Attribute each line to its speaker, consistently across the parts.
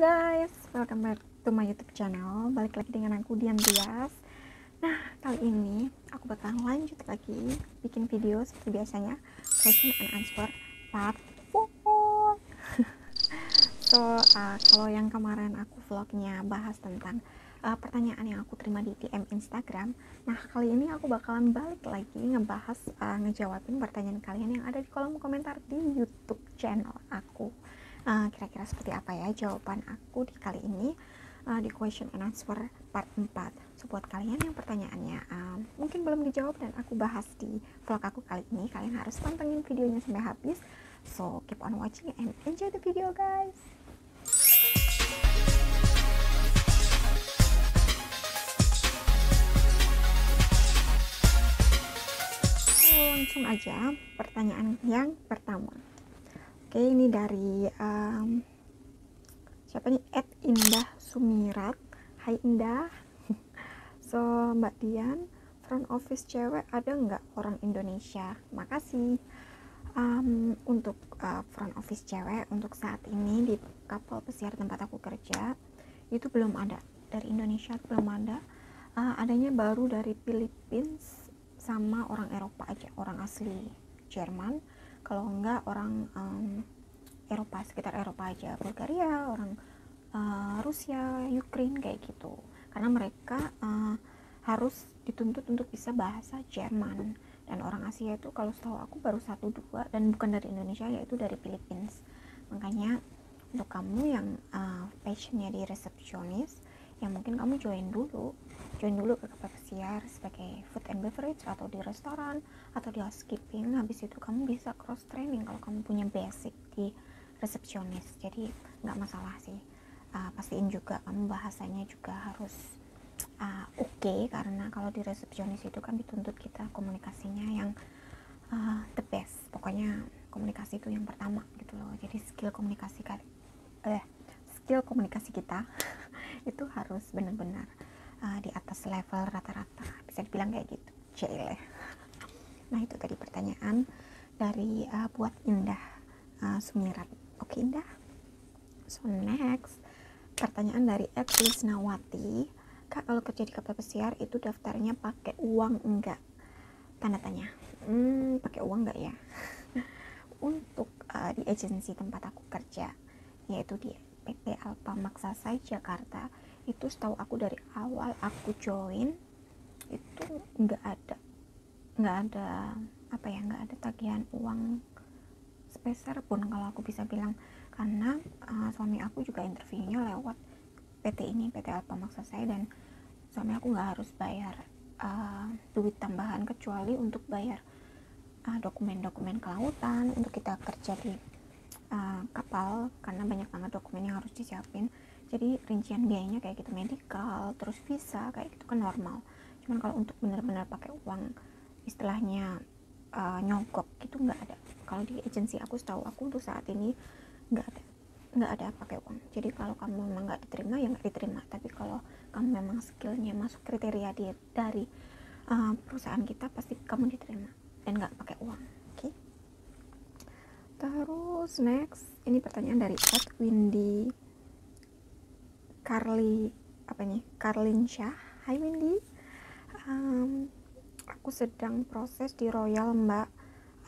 Speaker 1: guys, welcome back to my YouTube channel. Balik lagi dengan aku Dian Rias. Nah, kali ini aku bakalan lanjut lagi bikin video seperti biasanya, question and answer part 4. Kalau yang kemarin aku vlognya bahas tentang pertanyaan yang aku terima di DM Instagram. Nah, kali ini aku bakalan balik lagi ngebahas ngejawabin pertanyaan kalian yang ada di kolom komentar di YouTube channel aku. Kira-kira seperti apa ya jawaban aku di kali ini di question and answer part 4. So buat kalian yang pertanyaannya mungkin belum dijawab dan aku bahas di vlog aku kali ini, kalian harus pantengin videonya sampai habis. So keep on watching and enjoy the video guys. So, langsung aja pertanyaan yang pertama. Oke, ini dari siapa nih? @Indah Sumirat. Hai Indah. So Mbak Dian, front office cewek ada nggak orang Indonesia? Makasih. Untuk front office cewek untuk saat ini di kapal pesiar tempat aku kerja itu belum ada, dari Indonesia belum ada. Adanya baru dari Philippines sama orang Eropa aja, orang asli Jerman. Kalau enggak orang Eropa, sekitar Eropa aja, Bulgaria, orang Rusia, Ukraine kayak gitu. Karena mereka harus dituntut untuk bisa bahasa Jerman. Dan orang Asia itu kalau setahu aku baru 1-2 dan bukan dari Indonesia, yaitu dari Philippines. Makanya untuk kamu yang passionnya di resepsionis, yang mungkin kamu join dulu ke kapal pesiar sebagai food and beverage atau di restoran atau di housekeeping. Habis itu kamu bisa cross training kalau kamu punya basic di resepsionis, jadi nggak masalah sih. Pastiin juga kamu bahasanya juga harus oke, karena kalau di resepsionis itu kan dituntut kita komunikasinya yang the best. Pokoknya komunikasi itu yang pertama gitu loh. Jadi skill komunikasi kita itu harus benar-benar di atas level rata-rata, bisa dibilang kayak gitu. Cile. Nah, itu tadi pertanyaan dari buat Indah Sumirat. Oke Indah. So next, pertanyaan dari @lisnawati. Kak, kalau kerja di kapal pesiar itu daftarnya pakai uang enggak? Tanda tanya. Pakai uang enggak ya? Untuk di agensi tempat aku kerja, yaitu di PT Alpha Maksasai Jakarta, itu setahu aku dari awal aku join itu nggak ada tagihan uang sepeser pun kalau aku bisa bilang, karena suami aku juga interviewnya lewat PT Alpha Maksasai, dan suami aku nggak harus bayar duit tambahan kecuali untuk bayar dokumen-dokumen kelautan untuk kita kerja di kapal, karena banyak banget dokumen yang harus disiapin. Jadi rincian biayanya kayak gitu, medical, terus visa kayak gitu kan normal. Cuman kalau untuk benar-benar pakai uang istilahnya nyogok gitu nggak ada. Kalau di agensi aku, setahu aku untuk saat ini nggak ada pakai uang. Jadi kalau kamu memang nggak diterima ya nggak diterima, tapi kalau kamu memang skillnya masuk kriteria dari perusahaan kita, pasti kamu diterima dan nggak pakai uang. Oke. Terus next, ini pertanyaan dari Windy Karlinsyah. Hai Windy. Aku sedang proses di Royal Mbak,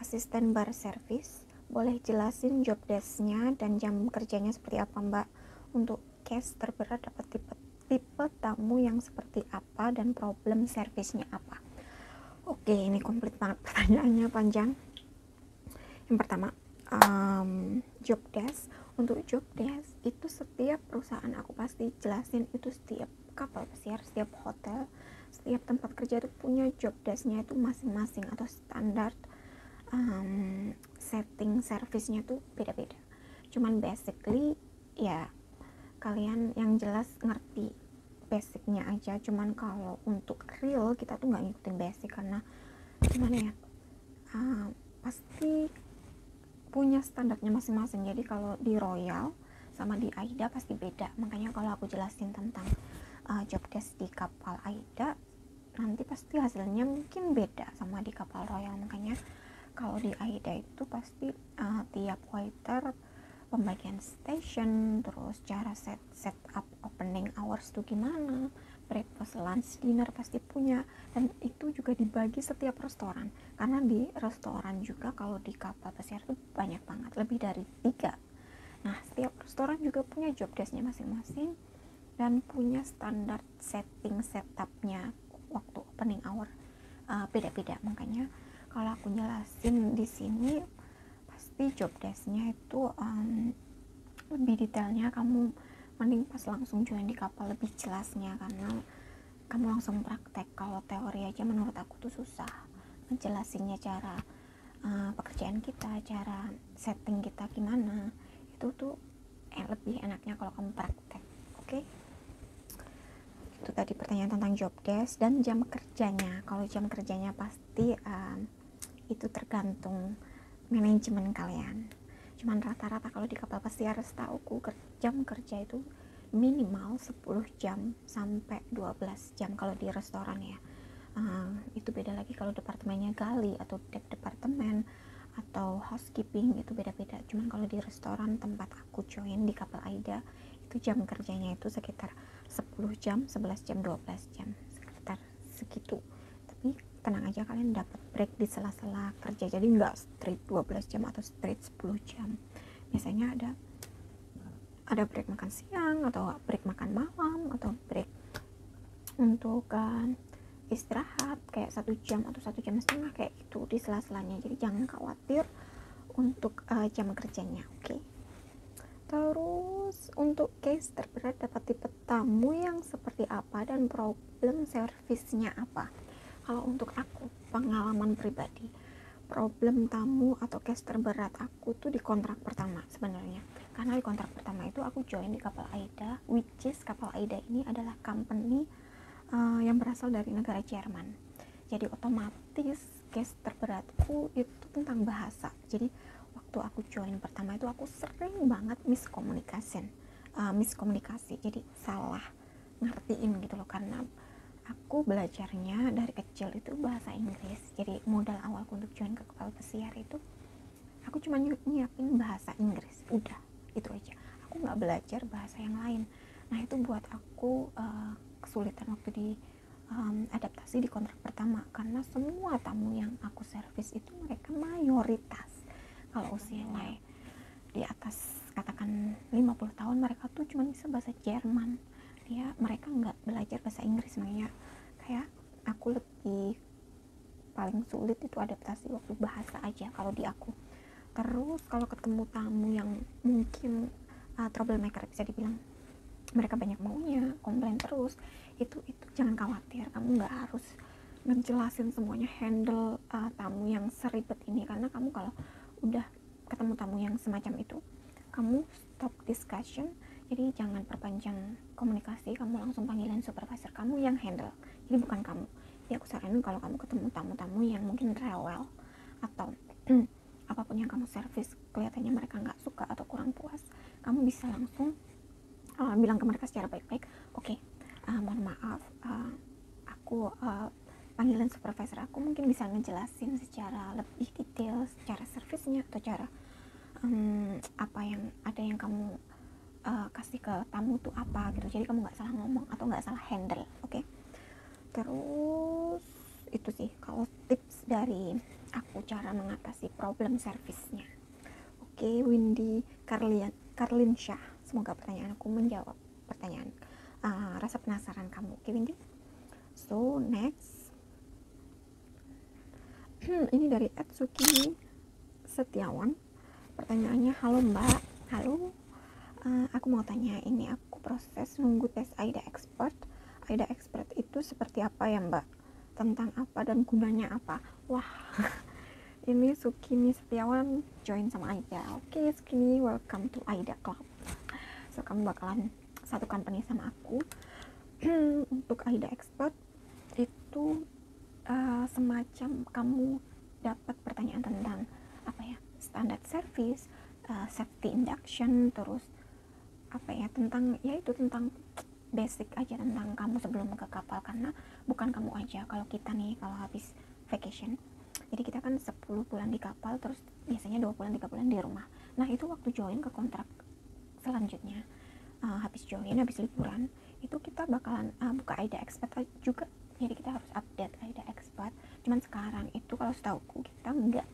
Speaker 1: asisten bar service. Boleh jelasin job desk-nya dan jam kerjanya seperti apa Mbak? Untuk case terberat dapat tipe tamu yang seperti apa dan problem service-nya apa? Oke, ini komplit banget pertanyaannya, panjang. Yang pertama, job desk. Untuk job desk itu setiap perusahaan aku pasti jelasin, itu setiap kapal pesiar, setiap hotel, setiap tempat kerja itu punya job desk-nya itu masing-masing atau standar setting service-nya tuh beda-beda. Cuman basically ya kalian yang jelas ngerti basicnya aja. Cuman kalau untuk real kita tuh nggak ngikutin basic, karena gimana ya, pasti punya standarnya masing-masing. Jadi kalau di Royal sama di AIDA pasti beda. Makanya kalau aku jelasin tentang job desk di kapal AIDA, nanti pasti hasilnya mungkin beda sama di kapal Royal. Makanya kalau di AIDA itu pasti tiap waiter pembagian station, terus cara set up opening hours tuh gimana, breakfast, lunch, dinner pasti punya. Dan itu juga dibagi setiap restoran, karena di restoran juga kalau di kapal pesiar tuh banyak banget, lebih dari 3. Nah, setiap restoran juga punya job desk-nya masing-masing dan punya standar setting setupnya waktu opening hour beda-beda. Makanya kalau aku jelasin di sini pasti job desk-nya itu lebih detailnya kamu mending pas langsung join di kapal lebih jelasnya, karena kamu langsung praktek. Kalau teori aja menurut aku tuh susah ngejelasinnya, cara pekerjaan kita, cara setting kita gimana, itu tuh lebih enaknya kalau kamu praktek. Oke? Itu tadi pertanyaan tentang job desk dan jam kerjanya. Kalau jam kerjanya pasti itu tergantung manajemen kalian. Cuman rata-rata kalau di kapal pesiar setauku jam kerja itu minimal 10 jam sampai 12 jam kalau di restoran ya. Itu beda lagi kalau departemennya gali atau departemen atau housekeeping, itu beda-beda. Cuman kalau di restoran tempat aku join di kapal Aida itu jam kerjanya itu sekitar 10 jam, 11 jam, 12 jam, sekitar segitu. Tapi tenang aja, kalian dapat break di sela-sela kerja, jadi nggak straight 12 jam atau straight 10 jam. Biasanya ada break makan siang atau break makan malam atau break untuk istirahat kayak 1 jam atau 1,5 jam kayak gitu di sela-selanya. Jadi jangan khawatir untuk jam kerjanya. Oke. Terus untuk case terberat dapat tipe tamu yang seperti apa dan problem servisnya apa? Kalau untuk aku, pengalaman pribadi, problem tamu atau case terberat aku tuh di kontrak pertama sebenarnya. Karena di kontrak pertama itu aku join di kapal Aida, which is kapal Aida ini adalah company yang berasal dari negara Jerman. Jadi otomatis case terberatku itu tentang bahasa. Jadi waktu aku join pertama itu aku sering banget miskomunikasi. Jadi salah ngertiin gitu loh, karena aku belajarnya dari kecil itu bahasa Inggris. Jadi modal awalku untuk join ke kapal pesiar itu aku cuma nyiapin bahasa Inggris, udah itu aja. Aku nggak belajar bahasa yang lain. Nah itu buat aku kesulitan waktu di adaptasi di kontrak pertama, karena semua tamu yang aku servis itu mereka mayoritas kalau usianya di atas katakan 50 tahun, mereka tuh cuma bisa bahasa Jerman. Mereka nggak belajar bahasa Inggris. Makanya kayak aku lebih paling sulit itu adaptasi waktu bahasa aja kalau di aku. Terus kalau ketemu tamu yang mungkin troublemaker, bisa dibilang mereka banyak maunya, komplain terus, itu jangan khawatir, kamu nggak harus ngejelasin semuanya, handle tamu yang seribet ini. Karena kamu kalau udah ketemu tamu yang semacam itu, kamu stop discussion. Jadi jangan perpanjang komunikasi, kamu langsung panggilan supervisor kamu yang handle, jadi bukan kamu. Jadi aku saranin kalau kamu ketemu tamu-tamu yang mungkin rewel atau apapun yang kamu servis kelihatannya mereka nggak suka atau kurang puas, kamu bisa langsung bilang ke mereka secara baik-baik, oke, mohon maaf, aku panggilan supervisor aku mungkin bisa ngejelasin secara lebih detail secara servisnya atau cara apa yang ada yang kamu kasih ke tamu tuh apa gitu. Jadi kamu nggak salah ngomong atau nggak salah handle. Oke. Terus itu sih kalau tips dari aku cara mengatasi problem servisnya. Oke, Windy Karlinsyah, semoga pertanyaan aku menjawab pertanyaan rasa penasaran kamu. Oke Windy, so next ini dari Atsuki Setiawan. Pertanyaannya, halo mbak, halo, aku mau tanya, ini aku proses nunggu tes AIDA Expert. AIDA Expert itu seperti apa ya mbak? Tentang apa dan gunanya apa? Wah, ini Sukini Setiawan join sama AIDA. Oke, Sukini, welcome to AIDA Club. So, kamu bakalan satu company sama aku. Untuk AIDA Expert itu semacam kamu dapat pertanyaan tentang apa ya, standar service, safety induction, terus apa ya, tentang basic aja tentang kamu sebelum ke kapal. Karena bukan kamu aja, kalau kita nih kalau habis vacation, jadi kita kan 10 bulan di kapal, terus biasanya 2 bulan 3 bulan di rumah. Nah itu waktu join ke kontrak selanjutnya, habis liburan itu kita bakalan buka AIDA Expat juga, jadi kita harus update AIDA Expat. Cuman sekarang itu kalau setauku kita nggak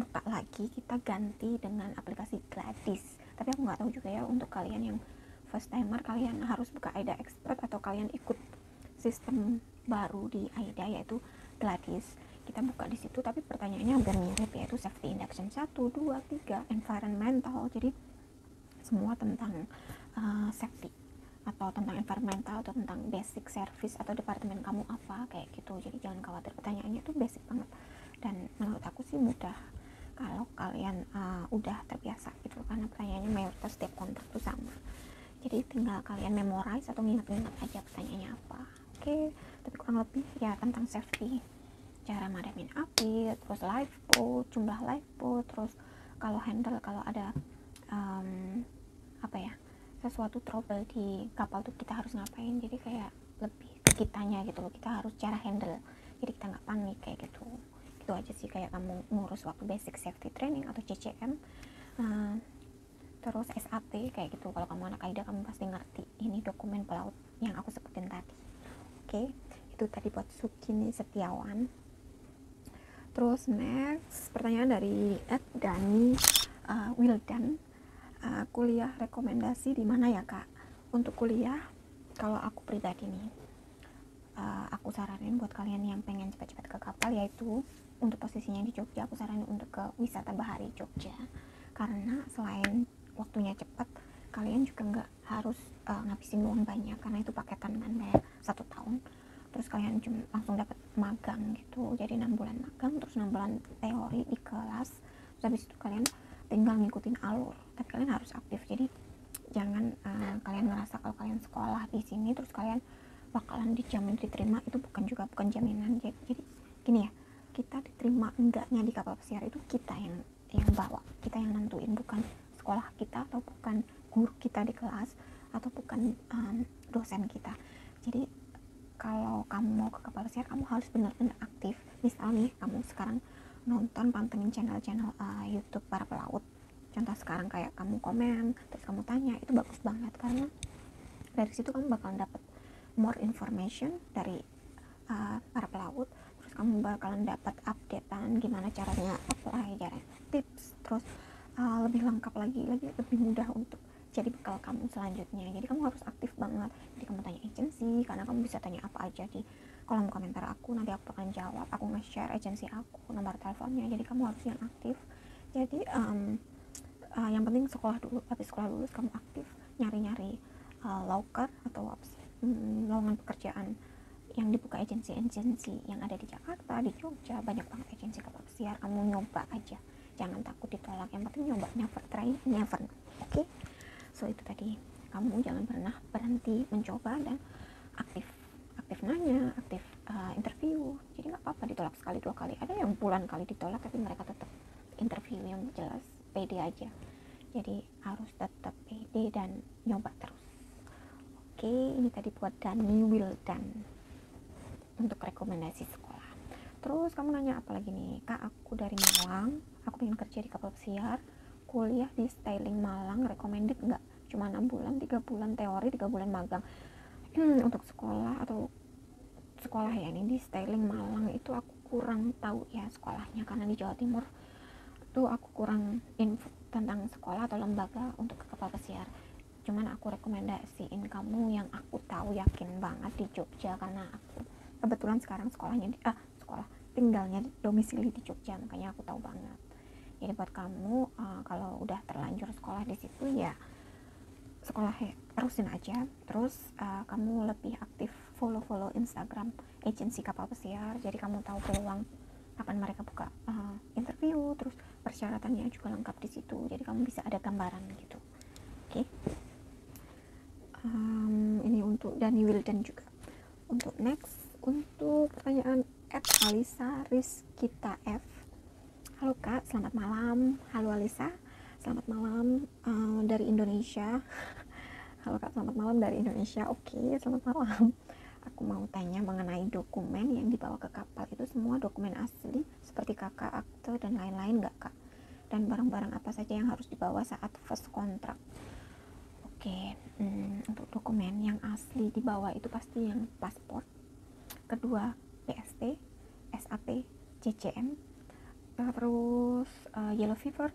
Speaker 1: buka lagi, kita ganti dengan aplikasi gratis. Tapi aku nggak tahu juga ya untuk kalian yang first timer, kalian harus buka AIDA Expat atau kalian ikut sistem baru di AIDA yaitu gratis. Kita buka di situ, tapi pertanyaannya hampir mirip, yaitu safety induction 1, 2, 3, environmental. Jadi semua tentang safety atau tentang environmental atau tentang basic service atau departemen kamu apa kayak gitu. Jadi jangan khawatir, pertanyaannya itu basic banget dan menurut aku sih mudah kalau kalian udah terbiasa gitu, karena pertanyaannya mayoritas setiap kontrak itu sama. Jadi tinggal kalian memorize atau nginget-nginget aja pertanyaannya apa. Oke, tapi kurang lebih ya tentang safety, cara madamin api, terus lifeboat, jumlah lifeboat, terus kalau handle kalau ada sesuatu trouble di kapal tuh kita harus ngapain. Jadi kayak lebih ke kitanya gitu loh, kita harus cara handle, jadi kita nggak panik kayak gitu. Itu aja sih, kayak kamu ngurus waktu basic safety training atau CCM, terus SAT kayak gitu. Kalau kamu anak AIDA kamu pasti ngerti ini dokumen pelaut yang aku sebutin tadi. Oke, itu tadi buat Sukini Setiawan. Terus next pertanyaan dari Dani Wildan, kuliah rekomendasi di mana ya kak? Untuk kuliah, kalau aku pribadi nih, aku saranin buat kalian yang pengen cepat-cepat ke kapal, yaitu untuk posisinya di Jogja, aku saranin untuk ke wisata bahari Jogja. Karena selain waktunya cepat, kalian juga nggak harus ngabisin uang banyak, karena itu paketan kan kayak 1 tahun. Terus kalian cuma langsung dapat magang gitu, jadi 6 bulan magang, terus 6 bulan teori di kelas. Terus habis itu kalian tinggal ngikutin alur, tapi kalian harus aktif. Jadi jangan kalian ngerasa kalau kalian sekolah di sini terus kalian bakalan dijamin diterima, itu bukan jaminan. Jadi gini ya, kita diterima enggaknya di kapal pesiar itu kita yang bawa, kita yang nentuin, bukan sekolah kita atau bukan guru kita di kelas atau bukan dosen kita. Jadi kalau kamu mau ke kapal pesiar, kamu harus benar-benar aktif. Misalnya kamu sekarang nonton, pantengin channel-channel YouTube para pelaut. Contoh sekarang kayak kamu komen, terus kamu tanya, itu bagus banget karena dari situ kamu bakalan dapat more information dari para pelaut. Terus kamu bakalan dapat updatean gimana caranya apply, tips, terus lebih lengkap lagi lebih mudah untuk jadi bekal kamu selanjutnya. Jadi kamu harus aktif banget. Jadi kamu tanya agensi, karena kamu bisa tanya apa aja di kolom komentar aku, nanti aku akan jawab. Aku nge-share agensi aku, nomor teleponnya. Jadi kamu harus yang aktif. Jadi yang penting sekolah dulu, habis sekolah lulus kamu aktif nyari-nyari loker atau lowongan pekerjaan yang dibuka agensi-agensi yang ada di Jakarta, di Jogja, banyak banget agensi kapal pesiar. Kamu nyoba aja, jangan takut ditolak, yang penting nyoba, never try never. Oke? So itu tadi, kamu jangan pernah berhenti mencoba dan aktif nanya, aktif interview. Jadi nggak apa-apa ditolak sekali 2 kali, ada yang puluhan kali ditolak tapi mereka tetap interview. Yang jelas pede aja, jadi harus tetap pede dan nyoba terus. Oke, ini tadi buat Dani Wildan untuk rekomendasi sekolah. Terus kamu nanya apa lagi nih kak? Aku dari Malang, aku pengen kerja di kapal pesiar, kuliah di Styling Malang, recommended nggak? Cuma 6 bulan, 3 bulan teori, 3 bulan magang. Untuk sekolah ya, ini di Styling Malang itu aku kurang tahu ya sekolahnya, karena di Jawa Timur tuh aku kurang info tentang sekolah atau lembaga untuk ke kapal pesiar. Cuman aku rekomendasiin kamu yang aku tahu yakin banget di Jogja, karena aku kebetulan sekarang tinggalnya domisili di Jogja, makanya aku tahu banget. Jadi buat kamu kalau udah terlanjur sekolah di situ ya sekolah terusin aja. Terus kamu lebih aktif follow Instagram agensi kapal pesiar, jadi kamu tahu peluang kapan mereka buka interview, terus persyaratannya juga lengkap di situ, jadi kamu bisa ada gambaran gitu. Oke. Ini untuk Dani Wildan juga. Untuk next, untuk pertanyaan Alisa Rizkita F. Halo kak, selamat malam. Halo Alisa, selamat malam dari Indonesia. Halo kak, selamat malam dari Indonesia. Oke, selamat malam. Aku mau tanya mengenai dokumen yang dibawa ke kapal, itu semua dokumen asli seperti kakak, akte dan lain-lain nggak kak? dan barang-barang apa saja yang harus dibawa saat first kontrak. Oke, untuk dokumen yang asli dibawa itu pasti yang paspor, kedua BST, SAP, CCM, terus yellow fever,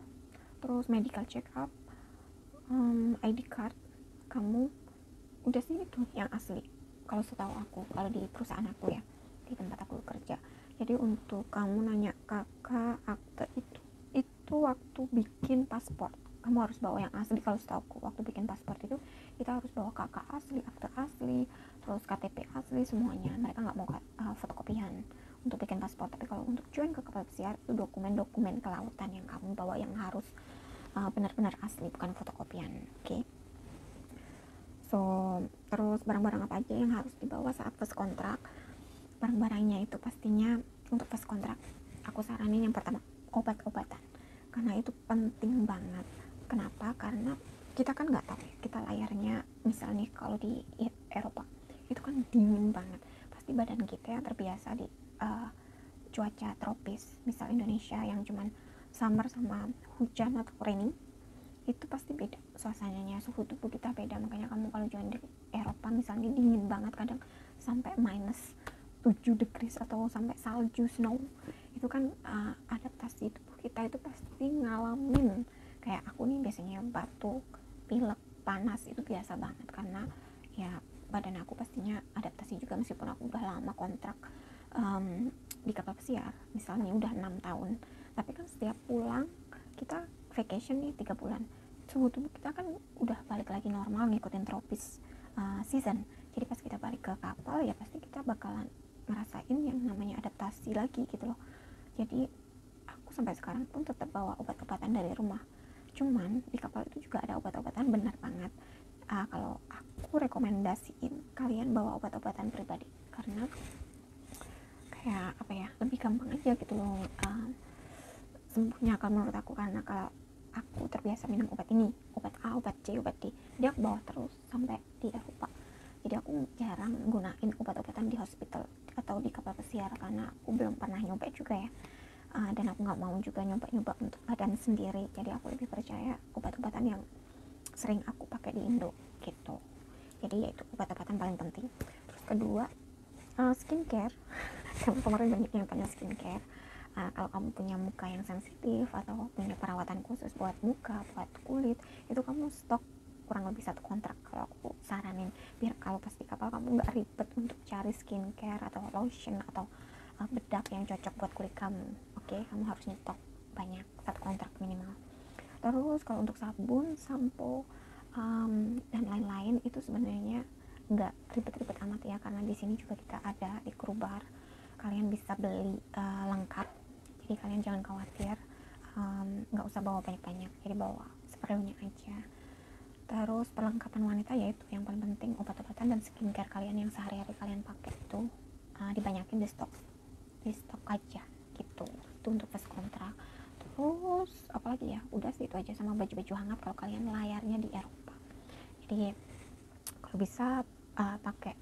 Speaker 1: terus medical check up, ID card kamu. Udah sih itu yang asli kalau setahu aku, kalau di perusahaan aku ya, di tempat aku kerja. Jadi untuk kamu nanya kakak akte itu waktu bikin paspor kamu harus bawa yang asli. Kalau setahu aku waktu bikin paspor itu kita harus bawa kakak asli, akte asli, terus KTP asli, semuanya. Mereka nggak mau fotokopian untuk bikin paspor. Tapi kalau untuk join ke kapal pesiar itu dokumen-dokumen kelautan yang kamu bawa yang harus benar-benar asli, bukan fotokopian. Oke. So, terus barang-barang apa aja yang harus dibawa saat first kontrak? Barang-barangnya itu pastinya untuk first kontrak aku saranin yang pertama obat-obatan, karena itu penting banget. Kenapa? Karena kita kan nggak tahu ya, kita layarnya misalnya kalau di Eropa itu kan dingin banget, pasti badan kita yang terbiasa di cuaca tropis, misal Indonesia yang cuman summer sama hujan atau raining, itu pasti beda suasananya, suhu tubuh kita beda. Makanya kamu kalau join di Eropa misalnya dingin banget, kadang sampai minus 7 degrees atau sampai salju, snow, itu kan adaptasi tubuh kita itu pasti ngalamin. Kayak aku nih biasanya batuk, pilek, panas itu biasa banget, karena ya badan aku pastinya adaptasi juga meskipun aku udah lama kontrak di kapal pesiar, misalnya udah 6 tahun. Tapi kan setiap pulang kita vacation nih 3 bulan, suhu tubuh kita kan udah balik lagi normal ngikutin tropis season. Jadi pas kita balik ke kapal ya pasti kita bakalan ngerasain yang namanya adaptasi lagi gitu loh. Jadi aku sampai sekarang pun tetap bawa obat-obatan dari rumah. Cuman di kapal itu juga ada obat-obatan, benar banget. Kalau aku rekomendasiin kalian bawa obat-obatan pribadi, karena kayak apa ya, lebih gampang aja gitu loh sembuhnya kalau menurut aku. Karena kalau aku terbiasa minum obat ini, obat A, obat C, obat D, dia aku bawa terus sampai di Eropa. Jadi aku jarang gunain obat-obatan di hospital atau di kapal pesiar, karena aku belum pernah nyoba juga ya. Dan aku nggak mau juga nyoba-nyoba untuk badan sendiri. Jadi aku lebih percaya obat-obatan yang sering aku pakai di Indo gitu. Jadi yaitu obat-obatan paling penting. Terus kedua, skincare. Karena kemarin banyak yang tanya skincare. Kalau kamu punya muka yang sensitif atau punya perawatan khusus buat muka, buat kulit, itu kamu stok kurang lebih 1 kontrak kalau aku saranin, biar kalau pas di kapal kamu nggak ribet untuk cari skincare atau lotion atau bedak yang cocok buat kulit kamu. Oke, kamu harus nyetok banyak, 1 kontrak minimal. Terus kalau untuk sabun, sampo, dan lain-lain itu sebenarnya nggak ribet-ribet amat ya, karena di sini juga kita ada di Krubar, kalian bisa beli lengkap. Jadi kalian jangan khawatir, nggak usah bawa banyak-banyak, jadi bawa seperlunya aja. Terus perlengkapan wanita yaitu yang paling penting obat-obatan dan skincare kalian yang sehari-hari kalian pakai itu dibanyakin di stok aja gitu. Itu untuk first kontrak. Terus apalagi ya, udah sih itu aja, sama baju-baju hangat kalau kalian layarnya di Eropa. Jadi kalau bisa pakai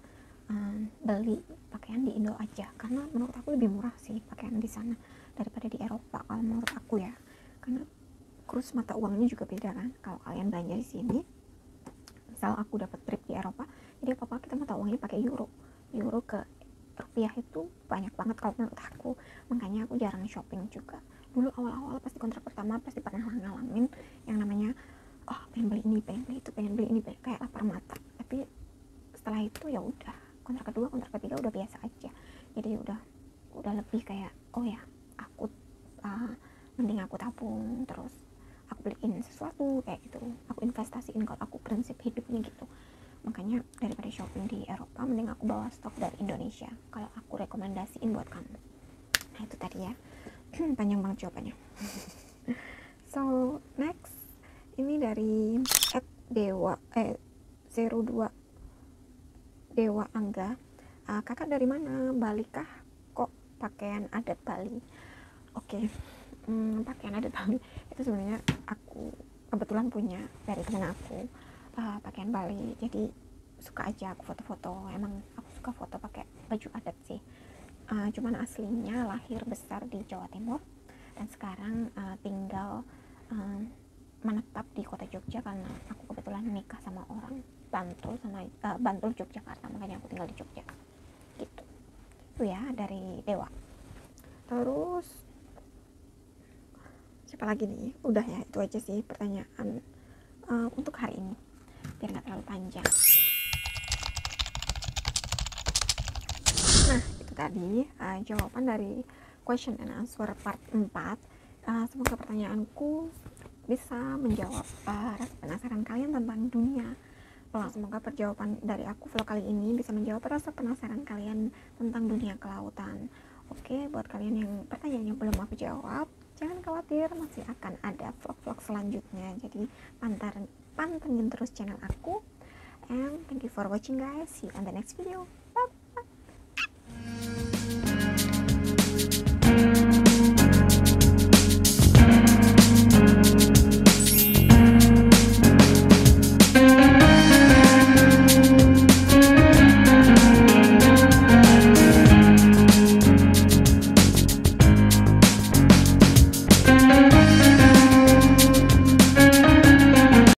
Speaker 1: beli pakaian di Indo aja, karena menurut aku lebih murah sih pakaian di sana daripada di Eropa kalau menurut aku ya. Karena kurs mata uangnya juga beda kan. Kalau kalian belanja di sini, misal aku dapat trip di Eropa, jadi apa-apa kita mata uangnya pakai euro ke rupiah itu banyak banget kalau menurut aku. Makanya aku jarang shopping juga. Dulu awal-awal pasti kontrak pertama pasti pernah ngalamin yang namanya pengen beli ini, pengen beli itu, pengen beli ini, kayak lapar mata. Tapi setelah itu ya udah, kontrak kedua, kontrak ketiga udah biasa aja. Jadi udah lebih kayak oh ya, aku mending aku tabung, terus aku beliin sesuatu kayak gitu, aku investasiin, kalau aku prinsip hidupnya gitu. Makanya daripada shopping di Eropa, mending aku bawa stok dari Indonesia kalau aku rekomendasiin buat kamu. Nah itu tadi ya, panjang banget jawabannya. So next, ini dari @dewa 02 Dewa Angga. Kakak dari mana? Bali kah? Kok pakaian adat Bali? Oke. Pakaian adat Bali itu sebenarnya aku kebetulan punya dari temen aku pakaian Bali. Jadi suka aja aku foto-foto. Emang aku suka foto pakai baju adat sih. Cuman aslinya lahir besar di Jawa Timur dan sekarang tinggal menetap di kota Jogja karena aku kebetulan nikah sama orang Bantul Yogyakarta, makanya aku tinggal di Jogja gitu. Itu ya dari Dewa. Terus siapa lagi nih? Udah ya, itu aja sih pertanyaan untuk hari ini biar nggak terlalu panjang. Nah itu tadi jawaban dari question and answer part 4. Semoga pertanyaanku bisa menjawab rasa penasaran kalian tentang dunia pelat. Semoga perjawaban dari aku vlog kali ini bisa menjawab rasa penasaran kalian tentang dunia kelautan. Oke, buat kalian yang pertanyaannya belum aku jawab, jangan khawatir, masih akan ada vlog-vlog selanjutnya. Jadi pantengin terus channel aku. And thank you for watching guys. See you on the next video. Bye.